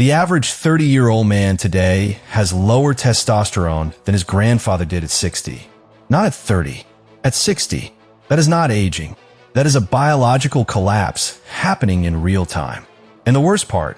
The average 30-year-old man today has lower testosterone than his grandfather did at 60. Not at 30, at 60. That is not aging. That is a biological collapse happening in real time. And the worst part,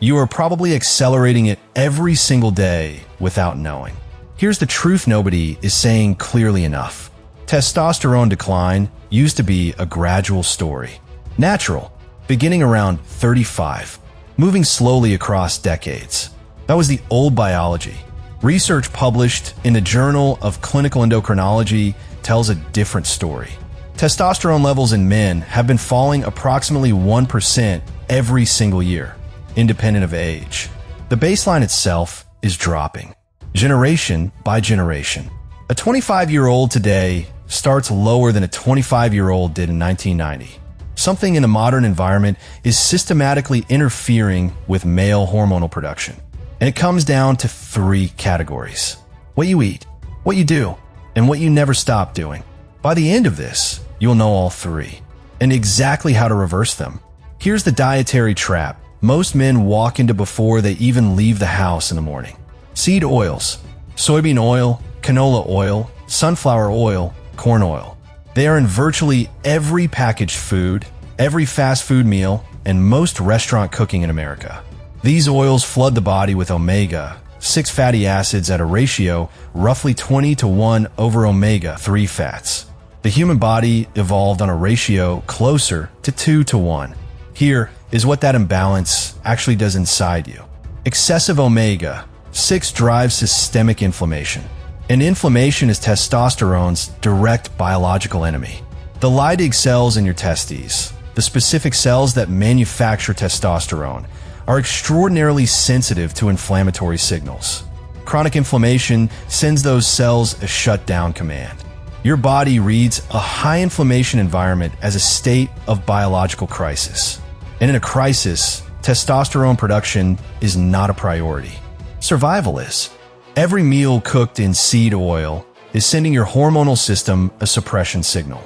you are probably accelerating it every single day without knowing. Here's the truth nobody is saying clearly enough. Testosterone decline used to be a gradual story. Natural, beginning around 35, moving slowly across decades. That was the old biology. Research published in the Journal of Clinical Endocrinology tells a different story. Testosterone levels in men have been falling approximately 1% every single year, independent of age. The baseline itself is dropping, generation by generation. A 25-year-old today starts lower than a 25-year-old did in 1990. Something in the modern environment is systematically interfering with male hormonal production. And it comes down to 3 categories: what you eat, what you do, and what you never stop doing. By the end of this, you'll know all 3, and exactly how to reverse them. Here's the dietary trap most men walk into before they even leave the house in the morning. Seed oils, soybean oil, canola oil, sunflower oil, corn oil. They are in virtually every packaged food, every fast food meal, and most restaurant cooking in America. These oils flood the body with omega-6 fatty acids at a ratio roughly 20:1 over omega-3 fats. The human body evolved on a ratio closer to 2:1. Here is what that imbalance actually does inside you. Excessive omega-6 drives systemic inflammation. And inflammation is testosterone's direct biological enemy. The Leydig cells in your testes, the specific cells that manufacture testosterone, are extraordinarily sensitive to inflammatory signals. Chronic inflammation sends those cells a shutdown command. Your body reads a high inflammation environment as a state of biological crisis. And in a crisis, testosterone production is not a priority. Survival is. Every meal cooked in seed oil is sending your hormonal system a suppression signal.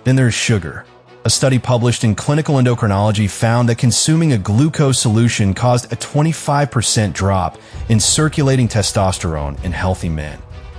Then there's sugar. A study published in Clinical Endocrinology found that consuming a glucose solution caused a 25% drop in circulating testosterone in healthy men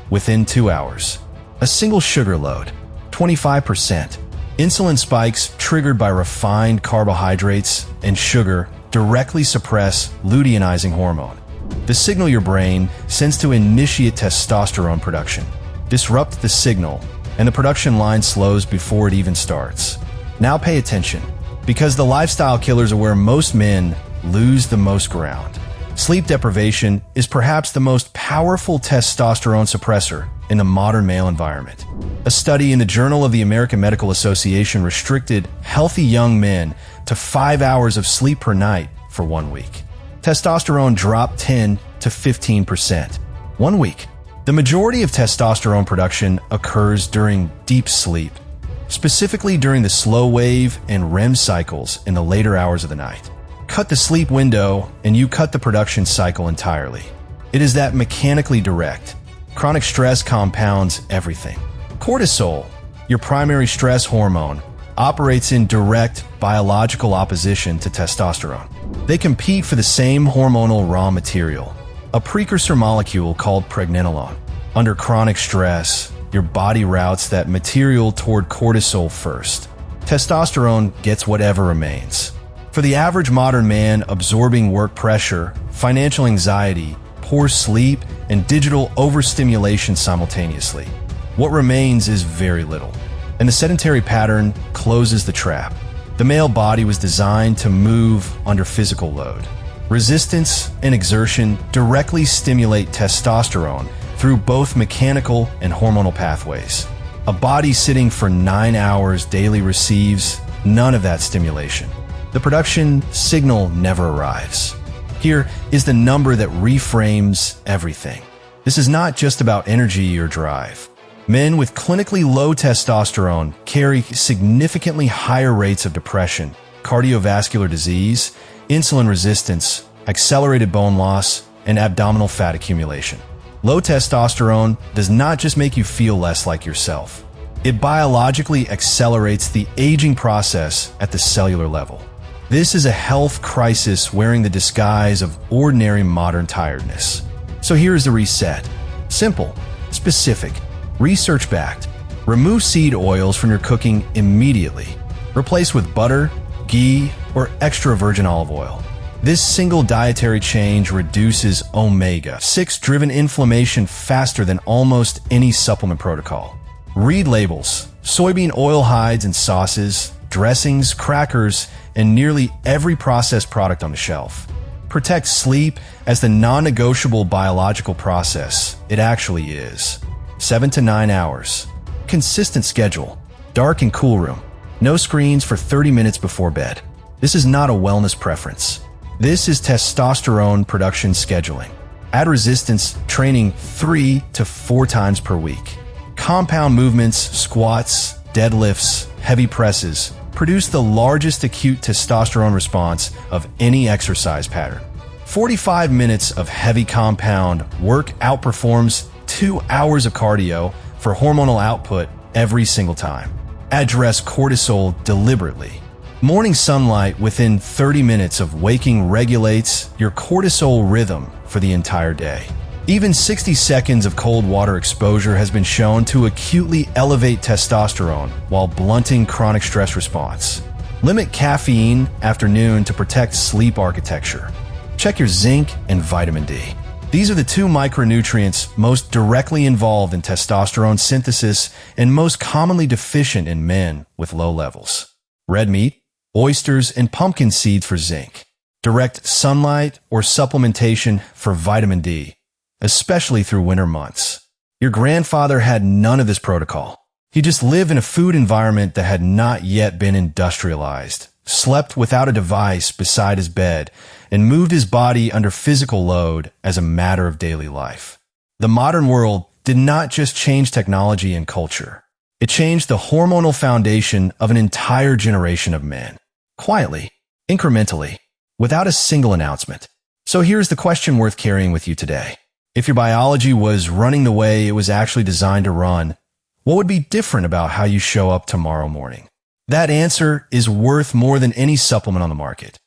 within 2 hours. A single sugar load, 25%. Insulin spikes triggered by refined carbohydrates and sugar directly suppress luteinizing hormone, the signal your brain sends to initiate testosterone production. Disrupt the signal, and the production line slows before it even starts. Now pay attention, because the lifestyle killers are where most men lose the most ground. Sleep deprivation is perhaps the most powerful testosterone suppressor in the modern male environment. A study in the Journal of the American Medical Association restricted healthy young men to 5 hours of sleep per night for 1 week. Testosterone dropped 10 to 15%. 1 week. The majority of testosterone production occurs during deep sleep, specifically during the slow wave and REM cycles in the later hours of the night. Cut the sleep window and you cut the production cycle entirely. It is that mechanically direct. Chronic stress compounds everything. Cortisol, your primary stress hormone, operates in direct biological opposition to testosterone. They compete for the same hormonal raw material, a precursor molecule called pregnenolone. Under chronic stress, your body routes that material toward cortisol first. Testosterone gets whatever remains. For the average modern man, absorbing work pressure, financial anxiety, poor sleep, and digital overstimulation simultaneously, what remains is very little. And the sedentary pattern closes the trap. The male body was designed to move under physical load. Resistance and exertion directly stimulate testosterone through both mechanical and hormonal pathways. A body sitting for 9 hours daily receives none of that stimulation. The production signal never arrives. Here is the number that reframes everything. This is not just about energy or drive. Men with clinically low testosterone carry significantly higher rates of depression, cardiovascular disease, insulin resistance, accelerated bone loss, and abdominal fat accumulation. Low testosterone does not just make you feel less like yourself. It biologically accelerates the aging process at the cellular level. This is a health crisis wearing the disguise of ordinary modern tiredness. So here is the reset. Simple, specific, research-backed. Remove seed oils from your cooking immediately. Replace with butter, ghee, or extra virgin olive oil. This single dietary change reduces omega-6-driven inflammation faster than almost any supplement protocol. Read labels. Soybean oil hides in sauces, dressings, crackers, and nearly every processed product on the shelf. Protect sleep as the non-negotiable biological process it actually is. 7 to 9 hours. Consistent schedule. Dark and cool room. No screens for 30 minutes before bed. This is not a wellness preference. This is testosterone production scheduling. Add resistance training 3 to 4 times per week. Compound movements, squats, deadlifts, heavy presses produce the largest acute testosterone response of any exercise pattern. 45 minutes of heavy compound work outperforms 2 hours of cardio for hormonal output every single time. Address cortisol deliberately. Morning sunlight within 30 minutes of waking regulates your cortisol rhythm for the entire day. Even 60 seconds of cold water exposure has been shown to acutely elevate testosterone while blunting chronic stress response. Limit caffeine after noon to protect sleep architecture. Check your zinc and vitamin D. These are the 2 micronutrients most directly involved in testosterone synthesis and most commonly deficient in men with low levels. Red meat, oysters, and pumpkin seeds for zinc. Direct sunlight or supplementation for vitamin D, especially through winter months. Your grandfather had none of this protocol. He just lived in a food environment that had not yet been industrialized, slept without a device beside his bed, and moved his body under physical load as a matter of daily life. The modern world did not just change technology and culture. It changed the hormonal foundation of an entire generation of men. Quietly, incrementally, without a single announcement. So here's the question worth carrying with you today. If your biology was running the way it was actually designed to run, what would be different about how you show up tomorrow morning? That answer is worth more than any supplement on the market.